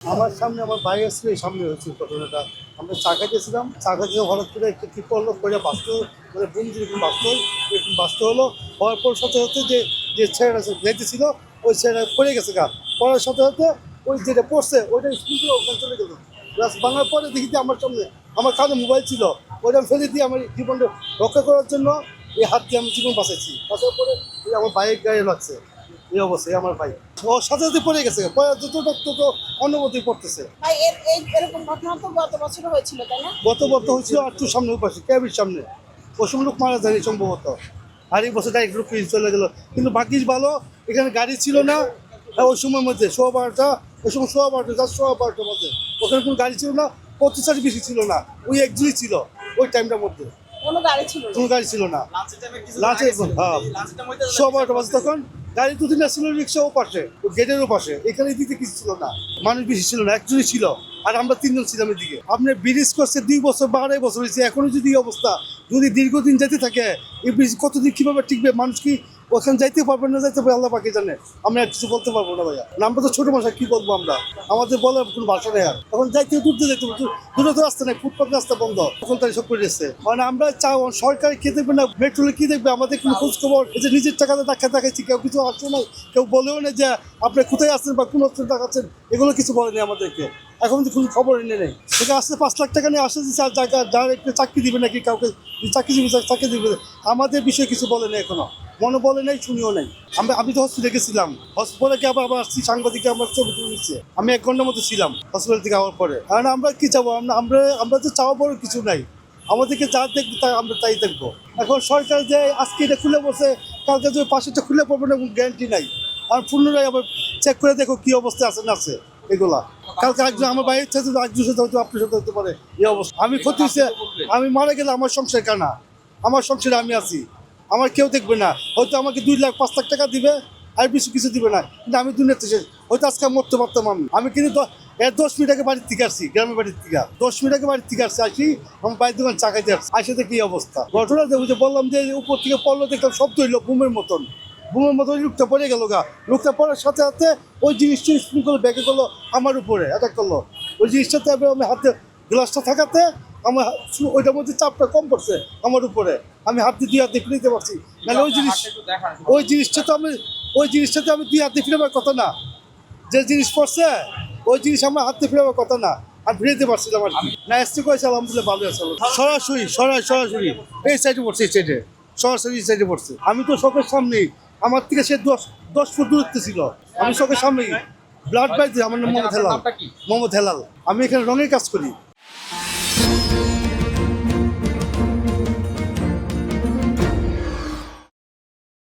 আমার সামনে আমার ভাই আসছিল, এই সামনে হয়েছে ঘটনাটা। আমরা চা খাইতেছিলাম, চা খাইতে হঠাৎ করে একটু কি করলো করে বাঁচতে, মানে বুম যেরকম বাঁচতে এরকম বাঁচতে হলো। হওয়ার পর সাথে সাথে যে যে ছেলেটা যাইতেছিল ওই ছেলেটা পড়ে গেছে গা। পড়ার সাথে সাথে ওই যেটা পড়ছে ওইটা স্কুল ওখানে চলে গেল। গ্লাস ভাঙার পরে দেখি যে আমার সামনে আমার কাছে মোবাইল ছিল, ওইটা আমি ফেলে দিয়ে আমার জীবনটা রক্ষা করার জন্য এই হাত দিয়ে আমি জীবন বাঁচাইছি। বাঁচার পরে ওই আমার বাইক গাড়ি লাগছে, এই অবস্থায় আমার ভাই ওর সাথে সাথে পড়ে গেছে, পরে যত অনুমতি পড়তেছে। ভাই এরকম ঘটনা তো গত বছর হয়েছিল, তাই না? গত বছর হয়েছিল আর একটু সামনে পাশে ক্যাবের সামনে ওই সময় লোক মারা যায়নি সম্ভবত। আর এই বছর ডাইরেক্ট লোক চলে গেল, কিন্তু ভাগ্যিস ভালো এখানে গাড়ি ছিল না। ওই সময়ের মধ্যে 12:30, ওই সময় 12:30 জাস্ট 12:30 মধ্যে ওখানে কোনো গাড়ি ছিল না, পথচারী বেশি ছিল না, ওই একজনই ছিল ওই টাইমটার মধ্যে। কোনো গাড়ি ছিল না? কোনো গাড়ি ছিল না লাঞ্চে, হ্যাঁ 12:30 বাজে তখন। গাড়ি দু তিনটা ছিল, রিক্সা ও পাশে গেটেরও পাশে, এখানে দিতে কিছু ছিল না, মানুষ বেশি ছিল না, একজনই ছিল। আর আমরা তিনজন ছিলাম এদিকে। আপনি ব্রিজ করছে 2 বছর বা 2.5 বছর হয়েছে, এখনো যদি এই অবস্থা যদি দীর্ঘদিন যেতে থাকে, এই ব্রিজ কতদিন কিভাবে টিকবে? মানুষ কি ওখানে যাইতে পারবে না যাইতে পারবে আল্লাহ পাকে জানে, আমরা আর কিছু বলতে পারবো না ভাইয়া। আমরা তো ছোট মানুষ, কি বলবো আমরা? আমাদের বলার কোনো ভাষা নেই। আর এখন যাইতে দূরতে যাইতে দূরে তো রাস্তা নেই, ফুটপাথ রাস্তা বন্ধ, তখন তাই সব করে দিচ্ছে। মানে আমরা চাও সরকার কি দেখবে না, মেট্রোলে কি দেখবে, আমাদের কোনো খোঁজ খবর এই যে নিজের টাকাতে দেখাচ্ছি, কেউ কিছু আসছে না, কেউ বলেও না যে আপনি কোথায় আসছেন বা কোন হচ্ছে দেখাচ্ছেন, এগুলো কিছু বলেনি আমাদেরকে। এখন তো কোনো খবর এনে নেই। সেটা আসছে 5 লাখ টাকা নিয়ে আসে দিচ্ছে, আর জায়গা যার একটু চাকরি দিবে নাকি কাউকে চাকরি দিবে, চাকরি দিবে, আমাদের বিষয়ে কিছু বলেনি এখনো, মনে বলে নেই, শুনিও নেই। আমি তো হসপিটালে গেছিলাম, হসপিটালে গিয়ে আবার আসছি, সাংবাদিক আমার ছবি তুলে নিচ্ছে। আমি 1 ঘন্টার মতো ছিলাম হসপিটাল থেকে আওয়ার পরে। কারণ আমরা কি চাবো? আমরা তো চাওয়া বড় কিছু নাই, আমাদেরকে যা দেখবো তাই আমরা তাই দেখবো। এখন সরকার যে আজকে এটা খুলে বসে, কালকে যে পাশেটা খুলে পড়বে না কোনো গ্যারান্টি নাই। আর পুনরায় আবার চেক করে দেখো কি অবস্থা আছে না আছে এগুলা। কালকে একজন আমার বাইরের সাথে একজনের সাথে হয়তো আপনার সাথে হতে পারে এই অবস্থা। আমি ক্ষতি হচ্ছে, আমি মারা গেলে আমার সংসার কানা, আমার সংসারে আমি আছি, আমার কেউ দেখবে না। হয়তো আমাকে 2 লাখ 5 লাখ টাকা দিবে, আর বেশি কিছু দিবে না, কিন্তু আমি দুনিয়াতে শেষ। হয়তো আজকে মরতে পারতাম আমি কিন্তু 10 মিনিট আগে বাড়ির থেকে আসছি, গ্রামের বাড়ির থেকে 10 মিনিট আগে বাড়ির থেকে আসছি, আসি আমার বাড়ির দোকান চা খাইতে আসছি, আসে কি অবস্থা। ঘটনা যে বললাম যে উপর থেকে পড়লো, দেখলাম শব্দ হইলো বুমের মতন ওই লোকটা পড়ে গেল গা। লোকটা পড়ার সাথে সাথে ওই জিনিসটা স্প্রিং করলো, ব্যাগে করলো আমার উপরে, অ্যাটাক করলো। ওই জিনিসটাতে আমি হাতে গ্লাসটা থাকাতে আমার ওইটার মধ্যে চাপটা কম পড়ছে আমার উপরে, আমি হাত দিয়ে 2 হাতে ফিরে পারছি। নাহলে ওই জিনিসটাতে আমি 2 হাতে ফিরাবার কথা না, যে জিনিস পড়ছে ওই জিনিস আমার হাতে ফিরাবার কথা না, আমি ফিরাতে পারছিলাম আর কি। না এসে কয়েছে আলহামদুলিল্লাহ ভালো আছে। সরাসরি এই সাইডে পড়ছে, এই সাইডে সরাসরি এই সাইডে পড়ছে। আমি তো চোখের সামনেই, আমার থেকে সে 10 ফুট দূরত্বে ছিল, আমি চোখের সামনেই ব্লাড বাইতে। আমার নাম মোহাম্মদ হেলাল। আমি এখানে রঙের কাজ করি।